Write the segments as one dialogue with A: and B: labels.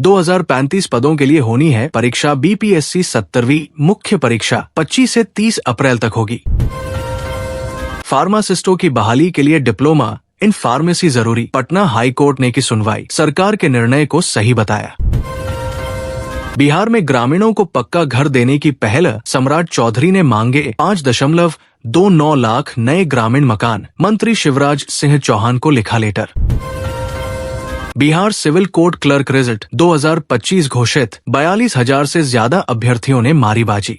A: 2035 पदों के लिए होनी है परीक्षा। बीपीएससी 70वीं मुख्य परीक्षा 25 से 30 अप्रैल तक होगी। फार्मासिस्टों की बहाली के लिए डिप्लोमा इन फार्मेसी जरूरी। पटना हाई कोर्ट ने की सुनवाई, सरकार के निर्णय को सही बताया। बिहार में ग्रामीणों को पक्का घर देने की पहल, सम्राट चौधरी ने मांगे 5.29 लाख नए ग्रामीण मकान। मंत्री शिवराज सिंह चौहान को लिखा letter. Bihar civil court clerk result 2025 घोषित, 42,000 से ज्यादा अभ्यर्थियों ने मारी बाजी।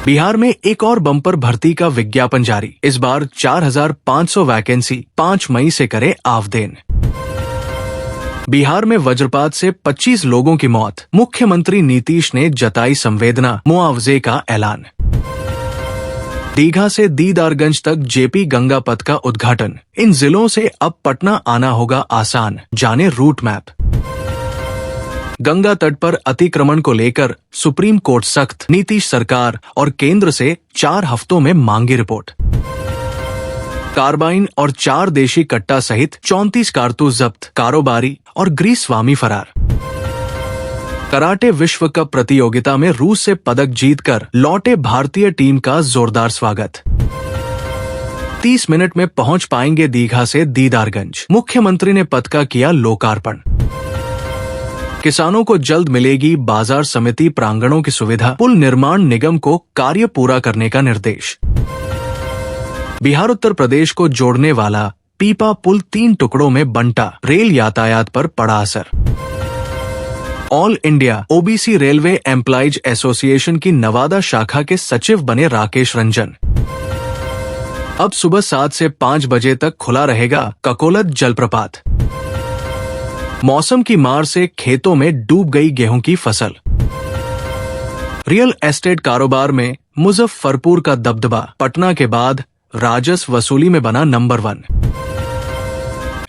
A: बिहार में एक और बम्पर भर्ती का विज्ञापन जारी, इस बार 4,500 वैकेंसी, 5 मई से करे आवेदन। बिहार में वज्रपात से 25 लोगों की मौत, मुख्यमंत्री नीतीश ने जताई संवेदना, मुआवजे का ऐलान। दीघा से दीदारगंज तक जेपी गंगा पथ का उद्घाटन, इन जिलों से अब पटना आना होगा आसान, जाने रूट मैप। गंगा तट पर अतिक्रमण को लेकर सुप्रीम कोर्ट सख्त, नीतीश सरकार और केंद्र से 4 हफ्तों में मांगी रिपोर्ट। कार्बाइन और 4 देशी कट्टा सहित 34 कारतूस जब्त, कारोबारी और गृहस्वामी फरार। कराटे विश्व कप प्रतियोगिता में रूस से पदक जीतकर लौटे भारतीय टीम का जोरदार स्वागत। 30 मिनट में पहुंच पाएंगे दीघा से दीदारगंज, मुख्यमंत्री ने पथ का किया लोकार्पण। किसानों को जल्द मिलेगी बाजार समिति प्रांगणों की सुविधा, पुल निर्माण निगम को कार्य पूरा करने का निर्देश। बिहार उत्तर प्रदेश को जोड़ने वाला पीपा पुल 3 टुकड़ों में बंटा, रेल यातायात पर पड़ा असर। All India OBC railway employees association की नवादा शाखा के सचिव बने राकेश रंजन। अब सुबह 7 से 5 बजे तक खुला रहेगा ककोलत जलप्रपात। मौसम की मार से खेतों में डूब गई गेहूं की फसल। रियल एस्टेट कारोबार में मुजफ्फरपुर का दबदबा, पटना के बाद राजस्व वसूली में बना नंबर 1।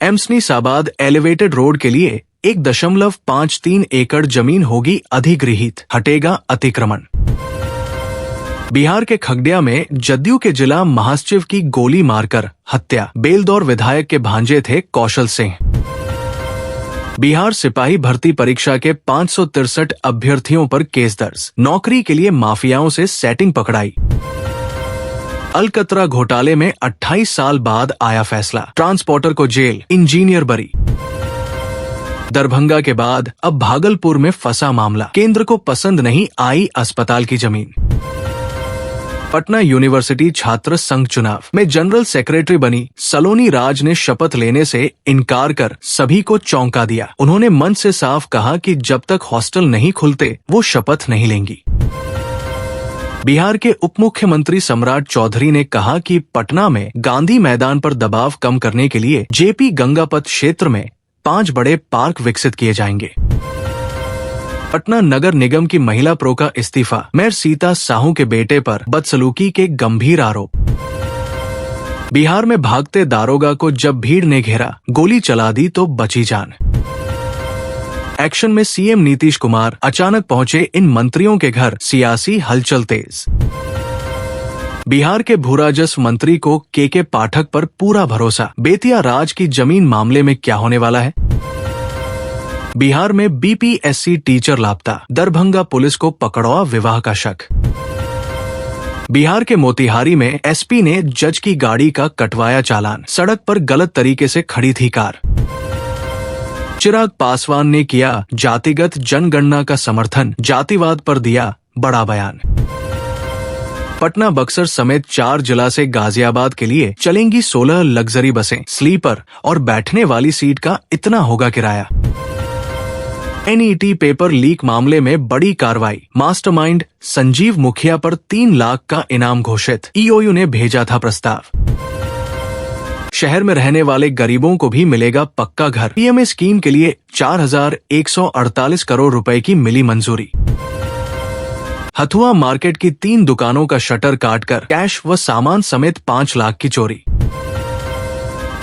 A: एमसनीसाबाद एलिवेटेड रोड के लिए 1.53 एकड़ जमीन होगी अधिगृहीत, हटेगा अतिक्रमण। बिहार के खगड़िया में जदयू के जिला महासचिव की गोली मारकर हत्या, बेलदौर विधायक के भांजे थे कौशल सिंह। बिहार सिपाही भर्ती परीक्षा के 563 अभ्यर्थियों पर केस दर्ज, नौकरी के लिए माफियाओं से सेटिंग पकड़ाई। अलकतरा घोटाले में 28 साल बाद आया फैसला, ट्रांसपोर्टर को जेल, इंजीनियर बरी। दरभंगा के बाद अब भागलपुर में फंसा मामला, केंद्र को पसंद नहीं आई अस्पताल की जमीन। पटना यूनिवर्सिटी छात्र संघ चुनाव में जनरल सेक्रेटरी बनी सलोनी राज ने शपथ लेने से इनकार कर सभी को चौंका दिया। उन्होंने मन से साफ कहा कि जब तक हॉस्टल नहीं खुलते वो शपथ नहीं लेंगी। बिहार के उप मुख्यमंत्री सम्राट चौधरी ने कहा कि पटना में गांधी मैदान पर दबाव कम करने के लिए जेपी गंगापथ क्षेत्र में 5 बड़े पार्क विकसित किए जाएंगे। पटना नगर निगम की महिला प्रो का इस्तीफा, मेयर सीता साहू के बेटे पर बदसलूकी के गंभीर आरोप। बिहार में भागते दारोगा को जब भीड़ ने घेरा, गोली चला दी तो बची जान। एक्शन में सीएम नीतीश कुमार अचानक पहुंचे इन मंत्रियों के घर, सियासी हलचल तेज। बिहार के भूराजस्व मंत्री को के पाठक पर पूरा भरोसा, बेतिया राज की जमीन मामले में क्या होने वाला है। बिहार में बीपीएससी टीचर लापता, दरभंगा पुलिस को पकड़वा विवाह का शक। बिहार के मोतिहारी में एसपी ने जज की गाड़ी का कटवाया चालान, सड़क पर गलत तरीके से खड़ी थी कार। चिराग पासवान ने किया जातिगत जनगणना का समर्थन, जातिवाद पर दिया बड़ा बयान। पटना बक्सर समेत 4 जिला से गाजियाबाद के लिए चलेंगी 16 लग्जरी बसें, स्लीपर और बैठने वाली सीट का इतना होगा किराया। एनईटी पेपर लीक मामले में बड़ी कार्रवाई, मास्टरमाइंड संजीव मुखिया पर 3 लाख का इनाम घोषित, ईओयू ने भेजा था प्रस्ताव। शहर में रहने वाले गरीबों को भी मिलेगा पक्का घर, पीएमए स्कीम के लिए 4,148 करोड़ रुपए की मिली मंजूरी। हथुआ मार्केट की 3 दुकानों का शटर काटकर कैश व सामान समेत 5 लाख की चोरी।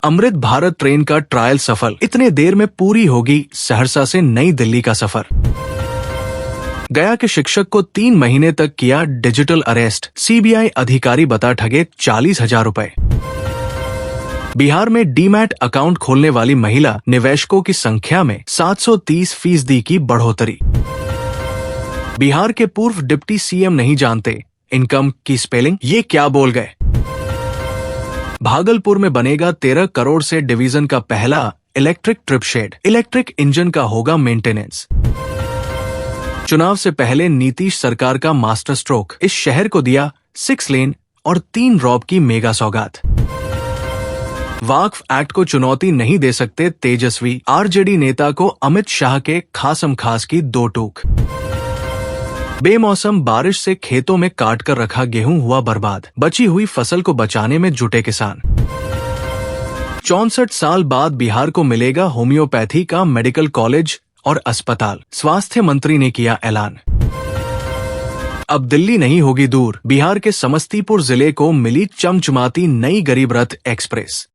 A: अमृत भारत ट्रेन का ट्रायल सफल, इतने देर में पूरी होगी सहरसा से नई दिल्ली का सफर। गया के शिक्षक को 3 महीने तक किया डिजिटल अरेस्ट, सीबीआई अधिकारी बता ठगे 40,000 रुपए। बिहार में डीमैट अकाउंट खोलने वाली महिला निवेशकों की संख्या में 730% की बढ़ोतरी। बिहार के पूर्व डिप्टी सीएम नहीं जानते इनकम की स्पेलिंग, ये क्या बोल गए। भागलपुर में बनेगा 13 करोड़ से डिवीजन का पहला electric trip shed, electric engine का होगा मेंटेनेंस। चुनाव से पहले नीतीश सरकार का मास्टर स्ट्रोक, इस शहर को दिया 6 लेन और 3 रॉब की मेगा सौगात। वक्फ एक्ट को चुनौती नहीं दे सकते तेजस्वी, आरजेडी नेता को अमित शाह के खासम खास की 2 टूक। बेमौसम बारिश से खेतों में काट कर रखा गेहूं हुआ बर्बाद, बची हुई फसल को बचाने में जुटे किसान। 64 साल बाद बिहार को मिलेगा होम्योपैथी का मेडिकल कॉलेज और अस्पताल, स्वास्थ्य मंत्री ने किया ऐलान। अब दिल्ली नहीं होगी दूर, बिहार के समस्तीपुर जिले को मिली चमचमाती नई गरीब रथ एक्सप्रेस।